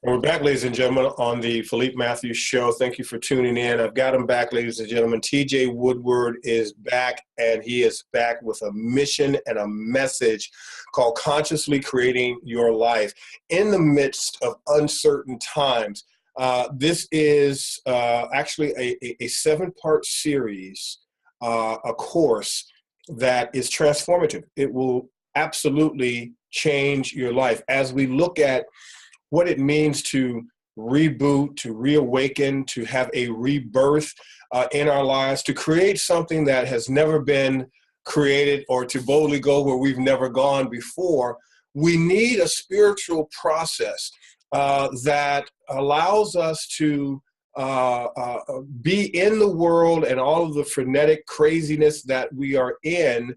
And we're back, ladies and gentlemen, on the Philippe Matthews Show. Thank you for tuning in. I've got him back, ladies and gentlemen. TJ Woodward is back, and he is back with a mission and a message called Consciously Creating Your Life in the midst of uncertain times. This is actually a seven-part series, a course that is transformative. It will absolutely change your life as we look at what it means to reboot, to reawaken, to have a rebirth in our lives, to create something that has never been created, or to boldly go where we've never gone before. We need a spiritual process that allows us to be in the world and all of the frenetic craziness that we are in,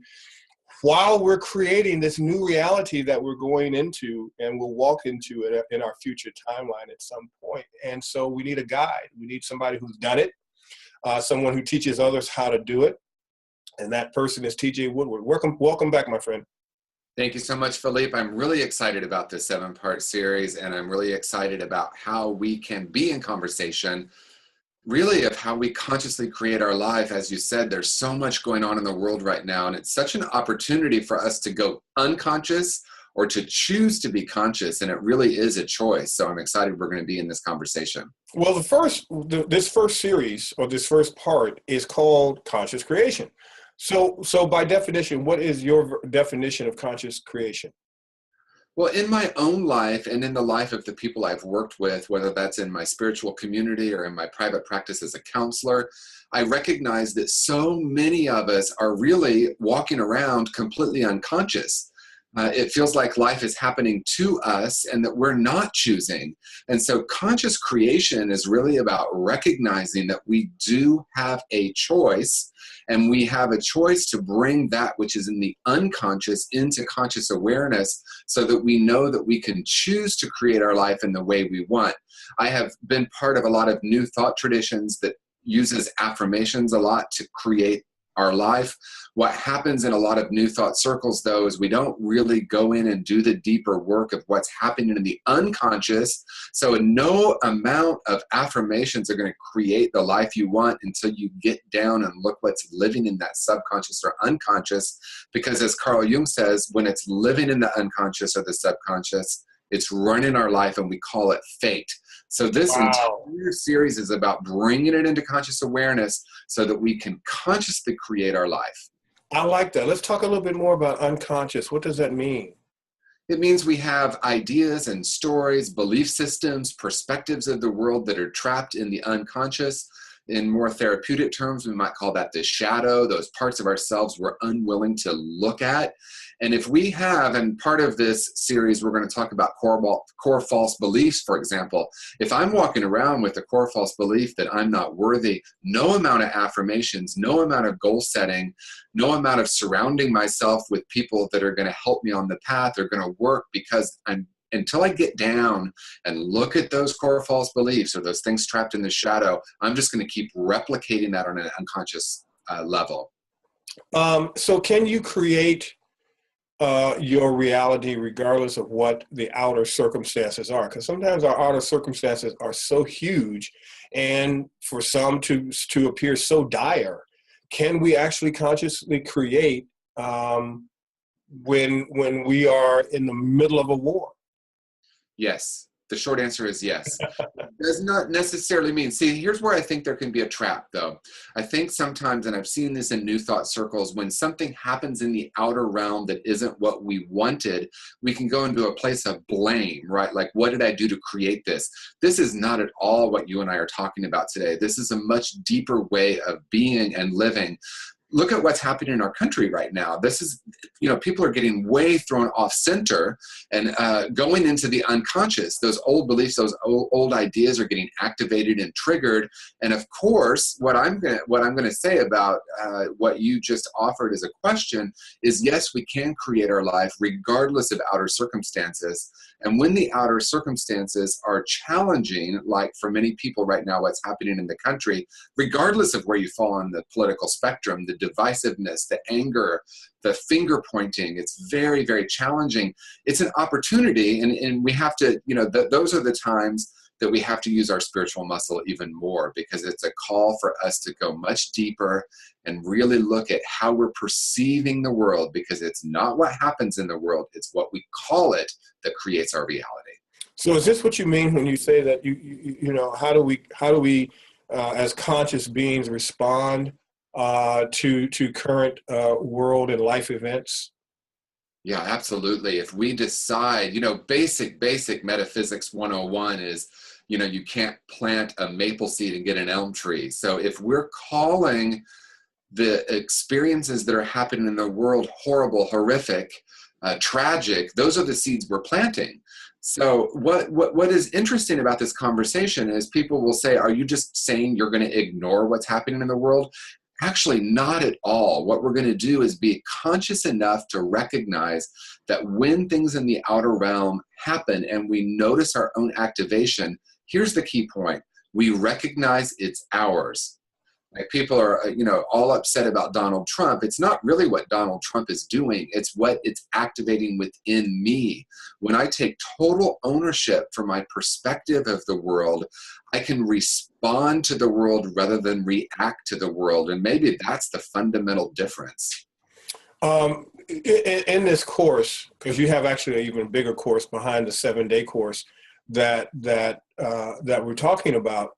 while we're creating this new reality that we're going into and we'll walk into in our future timeline at some point. And so we need a guide. We need somebody who's done it, someone who teaches others how to do it. And that person is TJ Woodward. Welcome back, my friend. Thank you so much, Philippe. I'm really excited about this seven-part series, and I'm really excited about how we can be in conversation really of how we consciously create our life. As you said, there's so much going on in the world right now, and it's such an opportunity for us to go unconscious or to choose to be conscious, and it really is a choice. So I'm excited we're going to be in this conversation. Well, this first series, or this first part, is called Conscious Creation. So by definition, what is your definition of conscious creation? Well, in my own life and in the life of the people I've worked with, whether that's in my spiritual community or in my private practice as a counselor, I recognize that so many of us are really walking around completely unconscious. It feels like life is happening to us and that we're not choosing. And so conscious creation is really about recognizing that we do have a choice, and we have a choice to bring that which is in the unconscious into conscious awareness so that we know that we can choose to create our life in the way we want. I have been part of a lot of new thought traditions that uses affirmations a lot to create our life. What happens in a lot of new thought circles, though, is we don't really go in and do the deeper work of what's happening in the unconscious. So no amount of affirmations are going to create the life you want until you get down and look what's living in that subconscious or unconscious. Because as Carl Jung says, when it's living in the unconscious or the subconscious, it's running our life, and we call it fate. So this entire series is about bringing it into conscious awareness so that we can consciously create our life. I like that. Let's talk a little bit more about unconscious. What does that mean? It means we have ideas and stories, belief systems, perspectives of the world that are trapped in the unconscious. In more therapeutic terms, we might call that the shadow, those parts of ourselves we're unwilling to look at. And if we have, and part of this series, we're going to talk about core false beliefs, for example. If I'm walking around with a core false belief that I'm not worthy, no amount of affirmations, no amount of goal setting, no amount of surrounding myself with people that are going to help me on the path are going to work, because until I get down and look at those core false beliefs or those things trapped in the shadow, I'm just going to keep replicating that on an unconscious level. So can you create your reality regardless of what the outer circumstances are? Because sometimes our outer circumstances are so huge, and for some to appear so dire. Can we actually consciously create when we are in the middle of a war? Yes. The short answer is yes. Does not necessarily mean, see, here's where I think there can be a trap, though. I think sometimes, and I've seen this in new thought circles, when something happens in the outer realm that isn't what we wanted, we can go into a place of blame, right? Like, what did I do to create this? This is not at all what you and I are talking about today. This is a much deeper way of being and living. Look at what's happening in our country right now. This is, people are getting way thrown off center and going into the unconscious. Those old beliefs, those old ideas are getting activated and triggered. And of course, what I'm going to say about what you just offered as a question is, yes, we can create our life regardless of outer circumstances. And when the outer circumstances are challenging, like for many people right now, what's happening in the country, regardless of where you fall on the political spectrum, the the divisiveness, the anger, the finger pointing. It's very, very challenging. It's an opportunity, and we have to, those are the times that we have to use our spiritual muscle even more, because it's a call for us to go much deeper and really look at how we're perceiving the world, because it's not what happens in the world, it's what we call it that creates our reality. So is this what you mean when you say that how do we as conscious beings respond to current world and life events? Yeah, absolutely. If we decide, basic metaphysics 101 is, you can't plant a maple seed and get an elm tree. So if we're calling the experiences that are happening in the world horrible, horrific, tragic, those are the seeds we're planting. So what is interesting about this conversation is people will say, are you just saying you're going to ignore what's happening in the world? Actually, not at all. What we're going to do is be conscious enough to recognize that when things in the outer realm happen and we notice our own activation, here's the key point. We recognize it's ours. Like people are, all upset about Donald Trump. It's not really what Donald Trump is doing. It's what it's activating within me. When I take total ownership for my perspective of the world, I can respond to the world rather than react to the world. And maybe that's the fundamental difference. In this course, because you have actually an even bigger course behind the 7-day course that we're talking about,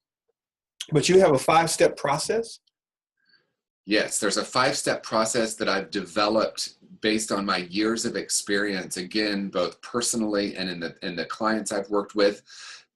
but you have a 5-step process? Yes, there's a 5-step process that I've developed based on my years of experience, again, both personally and in the clients I've worked with.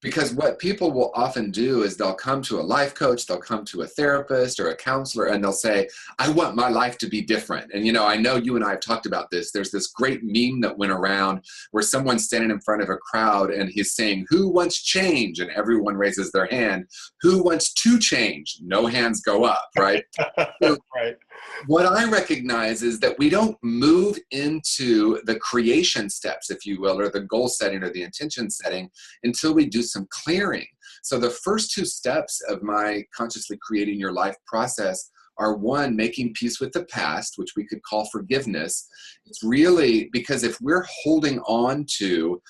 Because what people will often do is they'll come to a life coach, they'll come to a therapist or a counselor, and they'll say, I want my life to be different. And, I know you and I have talked about this. There's this great meme that went around where someone's standing in front of a crowd and he's saying, who wants change? And everyone raises their hand. Who wants to change? No hands go up, right? So, right. What I recognize is that we don't move into the creation steps, if you will, or the goal setting or the intention setting until we do some clearing. So the first 2 steps of my consciously creating your life process are, 1, making peace with the past, which we could call forgiveness. It's really because if we're holding on to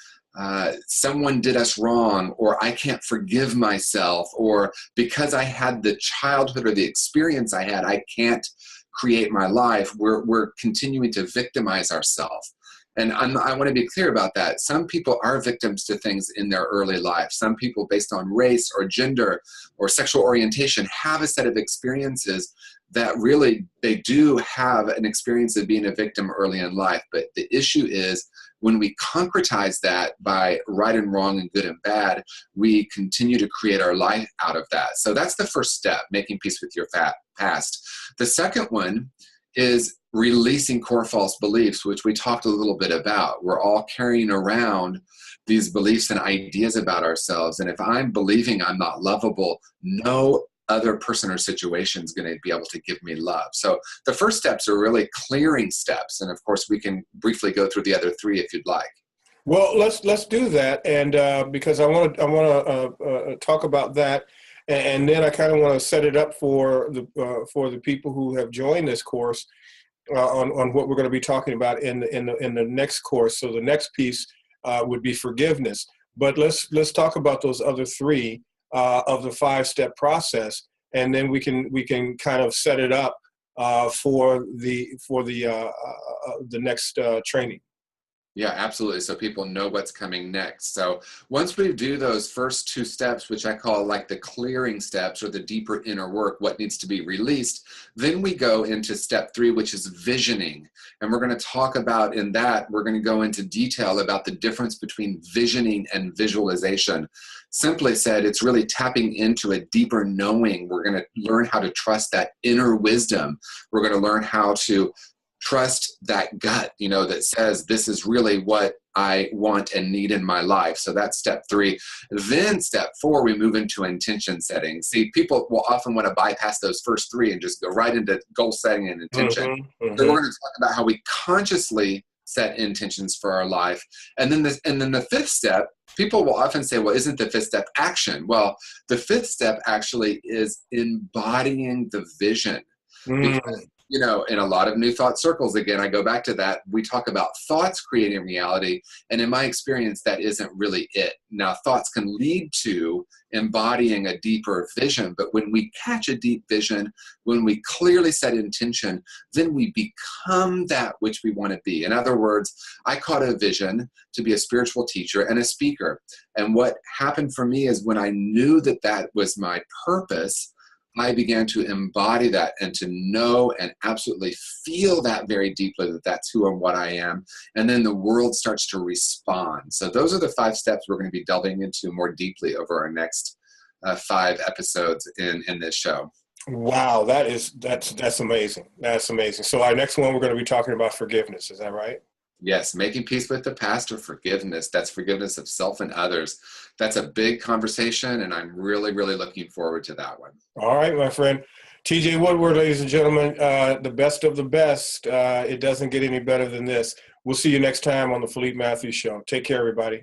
someone did us wrong, or I can't forgive myself, or because I had the childhood or the experience I had, I can't create my life, we're continuing to victimize ourselves. And I want to be clear about that. Some people are victims to things in their early life. Some people, based on race or gender or sexual orientation, have a set of experiences that really, they do have an experience of being a victim early in life. But the issue is when we concretize that by right and wrong and good and bad, we continue to create our life out of that. So that's the first step, making peace with your past. The second one is releasing core false beliefs, which we talked a little bit about. We're all carrying around these beliefs and ideas about ourselves. And if I'm believing I'm not lovable, no other person or situation is going to be able to give me love. So the first steps are really clearing steps. And of course, we can briefly go through the other 3 if you'd like. Well, let's do that. And because I want to talk about that. And then I kind of want to set it up for the people who have joined this course on what we're going to be talking about in the next course. So the next piece would be forgiveness. But let's talk about those other 3 of the 5-step process, and then we can kind of set it up for the next training. Yeah, absolutely. So people know what's coming next. So once we do those first 2 steps, which I call like the clearing steps or the deeper inner work, what needs to be released, then we go into step 3, which is visioning. And we're going to talk about in that, we're going to go into detail about the difference between visioning and visualization. Simply said, it's really tapping into a deeper knowing. We're going to learn how to trust that inner wisdom. We're going to learn how to trust that gut, that says this is really what I want and need in my life. So that's step 3. Then step 4, we move into intention setting. See, people will often want to bypass those first 3 and just go right into goal setting and intention. So we're going to talk about how we consciously set intentions for our life. And then the 5th step, people will often say, well, isn't the 5th step action? Well, the 5th step actually is embodying the vision. Because you know, in a lot of New Thought circles, again, I go back to that. We talk about thoughts creating reality. And in my experience, that isn't really it. Now, thoughts can lead to embodying a deeper vision. But when we catch a deep vision, when we clearly set intention, then we become that which we want to be. In other words, I caught a vision to be a spiritual teacher and a speaker. And what happened for me is when I knew that that was my purpose, I began to embody that and to know and absolutely feel that very deeply, that that's who and what I am. And then the world starts to respond. So those are the 5 steps we're going to be delving into more deeply over our next 5 episodes in this show. Wow, that's amazing. That's amazing. So our next one, we're going to be talking about forgiveness. Is that right? Yes, making peace with the past or forgiveness. That's forgiveness of self and others. That's a big conversation, and I'm really, really looking forward to that one. All right, my friend. TJ Woodward, ladies and gentlemen, the best of the best. It doesn't get any better than this. We'll see you next time on the Philippe Matthews Show. Take care, everybody.